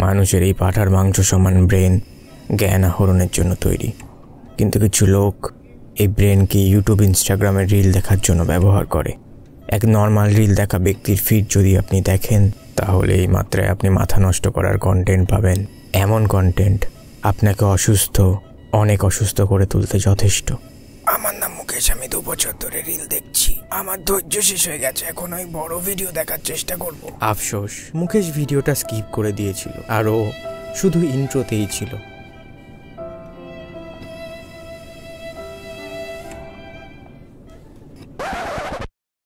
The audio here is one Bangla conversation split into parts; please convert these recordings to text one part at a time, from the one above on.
মানুষের এই পাঁঠার মাংস সমান ব্রেন জ্ঞান আহরণের জন্য তৈরি, কিন্তু কিছু লোক এই ব্রেনকে ইউটিউব ইনস্টাগ্রামের রিল দেখার জন্য ব্যবহার করে। এক নর্মাল রিল দেখা ব্যক্তির ফিড যদি আপনি দেখেন, তাহলে এই মাত্রায় আপনি মাথা নষ্ট করার কন্টেন্ট পাবেন। এমন কন্টেন্ট আপনাকে অনেক অসুস্থ করে তুলতে যথেষ্ট। আমার নাম মুকেশ, আমি 2 বছর ধরে রিল দেখছি। আমার ধৈর্য শেষ হয়ে গেছে, এখন ওই বড় ভিডিও দেখার চেষ্টা করব। আফসোস, মুকেশ ভিডিওটা স্কিপ করে দিয়েছিল, আর ও শুধু ইন্ট্রোতেই ছিল।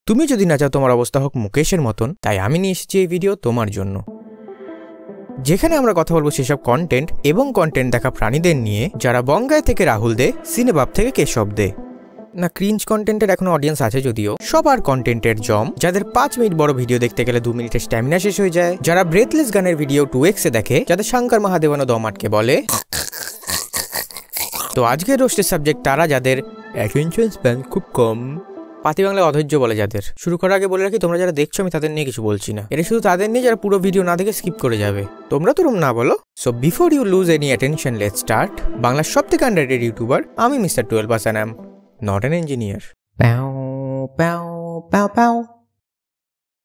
তুমি যদি না চাও তোমার অবস্থা হোক মুকেশের মতন, তাই আমি নিয়ে এসেছি এই ভিডিও তোমার জন্য, যেখানে আমরা কথা বলবো সেসব কন্টেন্ট এবং কন্টেন্ট দেখা প্রাণীদের নিয়ে যারা বঙ্গায় থেকে রাহুল দে, সিনেবাব থেকে কেশব দে। না, ক্রিঞ্জ কন্টেন্টের এখনো অডিয়েন্স আছে যদিও, সবার কন্টেন্টের জম, যাদের 5 মিনিট বড় ভিডিও দেখতে গেলে 2 মিনিটের স্ট্যামিনা শেষ হয়ে যায়, যারা ব্রেথলেস গানের ভিডিও 2x এ দেখে, যাদের শঙ্কর মহাদেবানো দম আটকে বলে। তো আজকের রোস্টের সাবজেক্ট তারা যাদের অ্যাটেনশন স্প্যান খুব কম, পাতি বাংলায় অধৈর্য বলে যাদের। শুরু করার আগে বলে রাখি, তোমরা যারা দেখছো আমি তাদের নিয়ে কিছু বলছি না, এটা শুধু তাদের নিয়ে যারা পুরো ভিডিও না দেখে স্কিপ করে যাবে। তোমরা তো রুম না বলো। So before you lose any attention, let's start. বাংলার সবথেকে আন্ডাররেটেড ইউটিউবার আমি mister 12 and I'm not an engineer।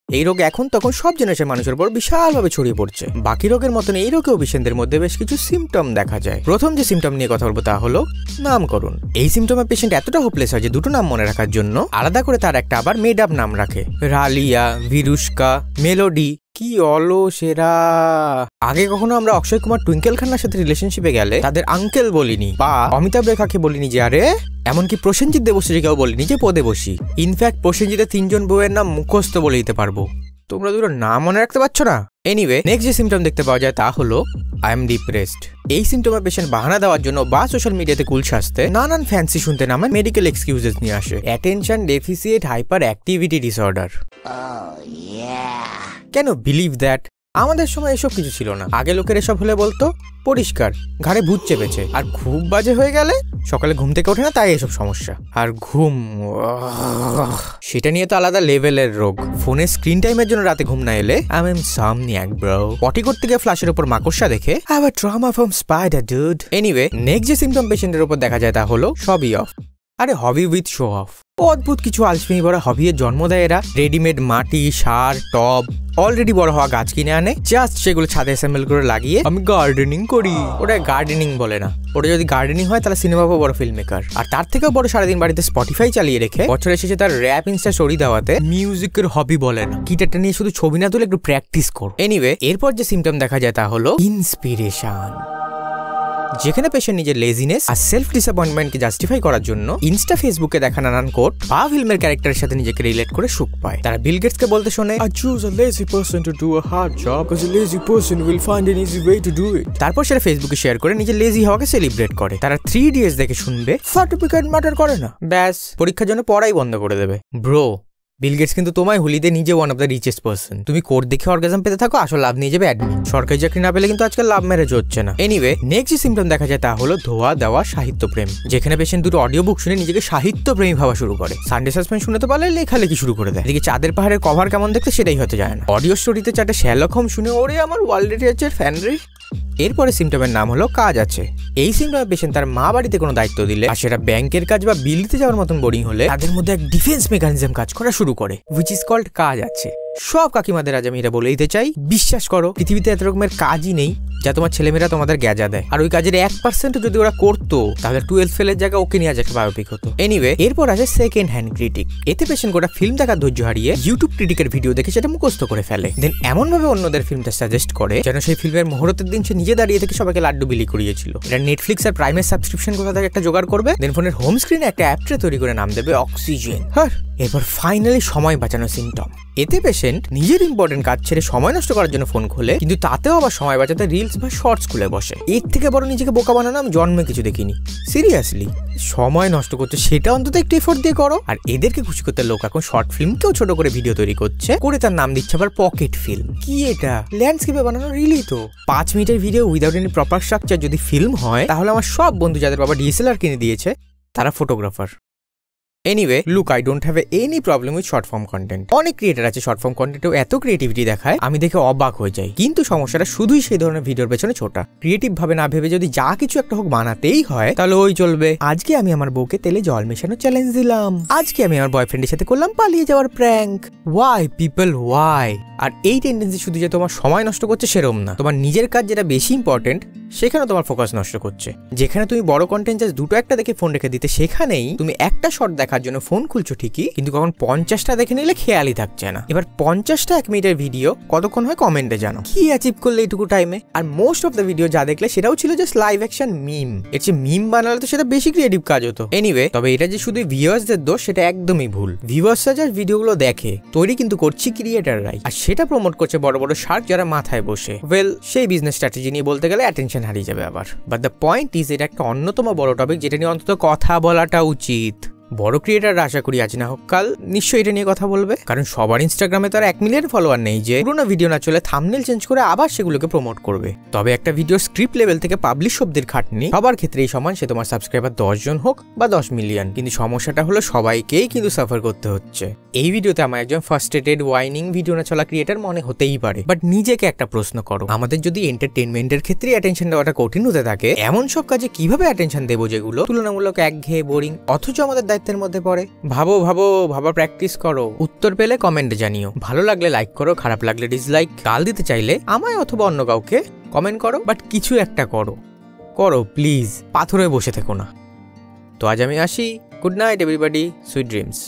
এই রোগ এখন তখন সব জেনারেশন মানুষের উপর বিশালভাবে ছড়িয়ে পড়ছে। বাকি রোগের মতন এই রোগেও পেশেন্টদের মধ্যে বেশ কিছু সিমটম দেখা যায়। প্রথম যে সিমটম নিয়ে কথা বলবো তা হলো নামকরণ। এই সিমটমে পেশেন্ট এতটা হোপলেস হয় যে দুটো নাম মনে রাখার জন্য আলাদা করে তার একটা আবার মেড আপ নাম রাখে। রালিয়া, ভিরুষ্কা, মেলোডি, কি অলসেরা। আগে কখনো আমরা অক্ষয় কুমার টুইঙ্কেল খান্নার সাথে রিলেশনশিপে গেলে তাদের আঙ্কেল বলিনি, বা অমিতাভ রেখাকে বলিনি যে আরে, এমনকি প্রসেনজিৎ দেবশ্রীকেও বলিনি যে পদে বসি। ইনফ্যাক্ট প্রসেনজিতের 3 জন বউয়ের নাম মুখস্থ বলে দিতে পারবো। তোমরা দুটো নাম মনে রাখতে পারছো না? এনিওয়ে, নেক্সট যে সিমটম দেখতে পাওয়া যায় তা হলো আই এম ডিপ্রেসড। এই সিমটমে পেশেন্ট বাহানা দেওয়ার জন্য বা সোশ্যাল মিডিয়াতে কুল সাজতে নানান ফ্যান্সি শুনতে নামে মেডিকেল এক্সকিউজেস নিয়ে আসে। Attention ডেফিসিয়েট hyper activity disorder. কেন বিলিভ দ্যাট? আমাদের সময় এসব কিছু ছিল না। আগে লোকের এসব হলে বলতো পরিষ্কার, ঘাড়ে ভূত চেপেছে, আর খুব বাজে হয়ে গেলে সকালে ঘুম থেকে ওঠে না, তাই এসব সমস্যা। আর ঘুম, সেটা নিয়ে তো আলাদা লেভেলের রোগ। ফোনের স্ক্রিন টাইমের জন্য রাতে ঘুম না এলে আই এম সামনিয়াক ব্রো। পটি করতে গিয়ে ফ্ল্যাশের উপর মাকড়সা দেখে I have a trauma from spider dude. Anyway, next যে সিমটম পেশেন্টের উপর দেখা যায় তা হলো সবই অফ। আরে হবি উইথ শো অফ। অদ্ভুত কিছু আলসেমি ভরা হবির জন্ম দেয় এরা। রেডিমেড মাটি, সার, টব, অলরেডি বড় হওয়া গাছ কিনে আনে, জাস্ট সেগুলো ছাদে অ্যাসেম্বল করে লাগিয়ে আমি গার্ডেনিং করি। ওটা গার্ডেনিং বলে না, ওটা যদি গার্ডেনিং হয় তাহলে সিনেমাও বড় ফিল্ম মেকার। আর তার থেকেও বড় সারাদিন বাড়িতে স্পটিফাই চালিয়ে রেখে বছরে শেষে তার র্যাপ ইনস্টা স্টোরি দেওয়াতে মিউজিকের হবি বলে না। গিটারটা নিয়ে শুধু ছবি না তুলে একটু প্র্যাকটিস করো। এনিওয়ে, এরপর যে সিমটম দেখা যায় তা হলো ইন্সপিরেশন, যেখানে পেশেন্ট নিজের লেজিনেস আর সেলফ ডিসঅ্যাপয়েন্টমেন্টকে জাস্টিফাই করার জন্য ইনস্টা ফেসবুকে দেখা নানান কোট বা ফিল্মের ক্যারেক্টারের সাথে নিজেকে রিলেট করে সুখ পায়। তারা বিল গেটসকে বলতে শোনে I choose a lazy person to do a hard job because a lazy person will find an easy way to do it। তারপর সেটা ফেসবুকে শেয়ার করে নিজের লেজি হওয়াকে সেলিব্রেট করে। তারা 3 ইডিয়টস দেখে শুনবে সার্টিফিকেট ম্যাটার করে না, ব্যাস পরীক্ষার জন্য পড়াই বন্ধ করে দেবে। ব্রো, বিল গেটস কিন্তু তোমায় হুলিতে নিজে one of the richest person. তুমি কোড দেখে অর্গাজম পেতে থাকো, আসল লাভ নিয়ে যাবে অ্যাডমিন। সরকারি চাকরি না পেলে কিন্তু আজকাল লাভ ম্যারেজ হচ্ছে না। এনিওয়ে, নেক্সট যে সিমটম দেখা যায় তা হলো ধোয়া দেওয়া সাহিত্য প্রেম, যেখানে পেশেন্ট দুটো অডিও বুক শুনে নিজেকে সাহিত্য প্রেমী ভাবা শুরু করে। সানডে সাসপেন্স শুনে তো পারলে লেখালেখি শুরু করে দেয়। এদিকে চাঁদের পাহাড়ের কভার কেমন দেখতে সেটাই হতে যায় না। অডিও স্টোরিতে চারটে শ্যালক হোমস শুনে ওরে আমার ওয়ার্ল্ড লিটারেচার ফ্যান রে। এরপরে সিমটমের নাম হলো কাজ আছে। এই সিমটমে পেশেন্ট তার মা বাড়িতে কোনো দায়িত্ব দিলে, আর সেটা ব্যাংকের কাজ বা বিল দিতে যাওয়ার মতন বোরিং হলে, তাদের মধ্যে এক ডিফেন্স মেকানিজম কাজ করা শুরু করে, হুইচ ইজ কল্ড কাজ আছে। সব কাকিমাদের আজ আমি এটা বলে দিতে চাই, বিশ্বাস করো পৃথিবীতে এত রকমের কাজই নেই যা তোমার ছেলেমেয়েরা তোমাদের গ্যাজা দেয়। আর ওই কাজের 1% যদি ওরা করতো তাহলে 12 ফেলের জায়গা ওকে নিয়ে আজ একটা বায়োপিক হতো। এনিওয়ে, এরপর আছে সেকেন্ড হ্যান্ড ক্রিটিক। এতে পেশেন্ট গোটা ফিল্ম দেখার ধৈর্য হারিয়ে ইউটিউব ক্রিটিকের ভিডিও দেখে সেটা মুখস্থ করে ফেলে, দেন এমন ভাবে অন্যদের ফিল্মটা সাজেস্ট করে যেন সেই ফিল্মের মুহূর্তের দিন সে নিজে দাঁড়িয়ে থেকে সবাইকে লাড্ডু বিলি করিয়েছিল। এটা নেটফ্লিক্স আর প্রাইমের সাবস্ক্রিপশন কোথা থেকে একটা জোগাড় করবে, দেন ফোনের হোম স্ক্রিনে একটা অ্যাপ ট্রে তৈরি করে নাম দেবে অক্সিজেন। হ্যাঁ, এরপর ফাইনালি সময় বাঁচানো সিমটম। এতে পেশেন্ট নিজের ইম্পর্টেন্ট কাজ ছেড়ে সময় নষ্ট করার জন্য ফোন খোলে, কিন্তু তাতেও আবার সময় বাঁচাতে রিলস বা শর্টস খুলে বসে। এর থেকে বড় নিজেকে বোকা বানানো আমি জন্মে কিছু দেখিনি। সিরিয়াসলি, সময় নষ্ট করতে সেটা অন্তত একটু এফোর্ট দিয়ে করো। আর এদেরকে খুশি করতে লোক এখন শর্ট ফিল্মকেও ছোট করে ভিডিও তৈরি করছে, করে তার নাম দিচ্ছে আবার পকেট ফিল্ম। কি এটা ল্যান্ডস্কেপে বানানো রিলই তো। 5 মিনিটের video without any proper structure যদি ফিল্ম হয়, তাহলে আমার সব বন্ধু যাদের বাবা ডিএসএলআর কিনে দিয়েছে তারা photographer. Anyway look, I don't have any problem with short form content. অনেক ক্রিয়েটার আছে শর্ট ফর্ম কন্টেন্টেও এত ক্রিয়েটিভিটি দেখায়, আমি দেখে অবাক হয়ে যাই। কিন্তু সমস্যাটা শুধুই সেই ধরনের ভিডিওর পেছনে ছোটা। ক্রিয়েটিভ ভাবে না ভেবে যদি যা কিছু একটা হোক বানাতেই হয় তাহলে ওই চলবে। আজকে আমি আমার বউকে তেলে জল মেশানো চ্যালেঞ্জ দিলাম। আজকে আমি আমার বয়ফ্রেন্ডের সাথে করলাম পালিয়ে যাওয়ার প্র্যাঙ্ক। Why people why? আর এই টেন্ডেন্সি শুধু যে তোমার সময় নষ্ট করছে সেরকম না, তোমার নিজের কাজ যেটা বেশি ইম্পর্টেন্ট সেখানে তোমার ফোকাস নষ্ট করছে। যেখানে তুমি বড় কন্টেন্ট জাস্ট দুটো একটা দেখে ফোন রেখে দিতে, সেখানেই তুমি একটা শট দেখার জন্য ফোন খুলছো ঠিকই, কিন্তু কখন 50টা দেখে নিলে খেয়ালই থাকছে না। এবার 50টা 1 মিনিটের ভিডিও কতক্ষণ হয় কমেন্টে জানো। কি অ্যাচিভ করলে এইটুকু টাইমে? আর মোস্ট অফ দ্য ভিডিও যা দেখলে সেটাও ছিল জাস্ট লাইভ অ্যাকশন মিম। এর চেয়ে মিম বানালে তো সেটা বেশি ক্রিয়েটিভ কাজ হতো। এনিওয়ে, তবে এটা যে শুধু ভিউয়ার্সদের দোষ সেটা একদমই ভুল। ভিউয়ার্সরা যার ভিডিওগুলো দেখে তৈরি কিন্তু করছি ক্রিয়েটাররাই, আর সেটা প্রমোট করছে বড় বড় শার্ক যারা মাথায় বসে। ওয়েল, সেই বিজনেস স্ট্র্যাটেজি নিয়ে বলতে গেলে অ্যাটেনশন হারিয়ে যাবে আবার। বাট দ্য পয়েন্ট ইজ, এটা একটা অন্যতম বড় টপিক যেটা নিয়ে অন্তত কথা বলাটা উচিত। বড় ক্রিয়েটাররা আশা করি আজ না হোক কাল নিশ্চয়ই এটা নিয়ে কথা বলবে, কারণ সবার ইনস্টাগ্রামে তো আর 1 মিলিয়ন ফলোয়ার নেই যে পুরোনো ভিডিও না চলে থাম্বনেল চেঞ্জ করে আবার সেগুলোকে প্রমোট করবে। তবে একটা ভিডিও স্ক্রিপ্ট লেভেল থেকে পাবলিশ অব্দির খাটনি সবার ক্ষেত্রেই সমান, সে তোমার সাবস্ক্রাইবার 10 জন হোক বা 10 মিলিয়ন। কিন্তু সমস্যাটা হলো সবাইকেই কিন্তু সাফার করতে হচ্ছে। এই ভিডিওতে আমার একজন ফার্স্ট্রেটেড ওয়াইনিং ভিডিও না চলা ক্রিয়েটার মনে হতেই পারে, বাট নিজেকে একটা প্রশ্ন করো, আমাদের যদি এন্টারটেনমেন্টের ক্ষেত্রে অ্যাটেনশন দেওয়াটা কঠিন হতে থাকে, এমন সব কাজে কিভাবে অ্যাটেনশন দেবো যেগুলো তুলনামূলক একঘেয়ে বোরিং অথচ আমাদের দায়িত্বের মধ্যে পড়ে? ভাবার প্র্যাকটিস করো। উত্তর পেলে কমেন্টে জানিও। ভালো লাগলে লাইক করো, খারাপ লাগলে ডিসলাইক। গাল দিতে চাইলে আমায় অথবা অন্য কাউকে কমেন্ট করো, বাট কিছু একটা করো প্লিজ। পাথরে বসে থেকো না। তো আজ আমি আসি। Good night everybody, sweet dreams.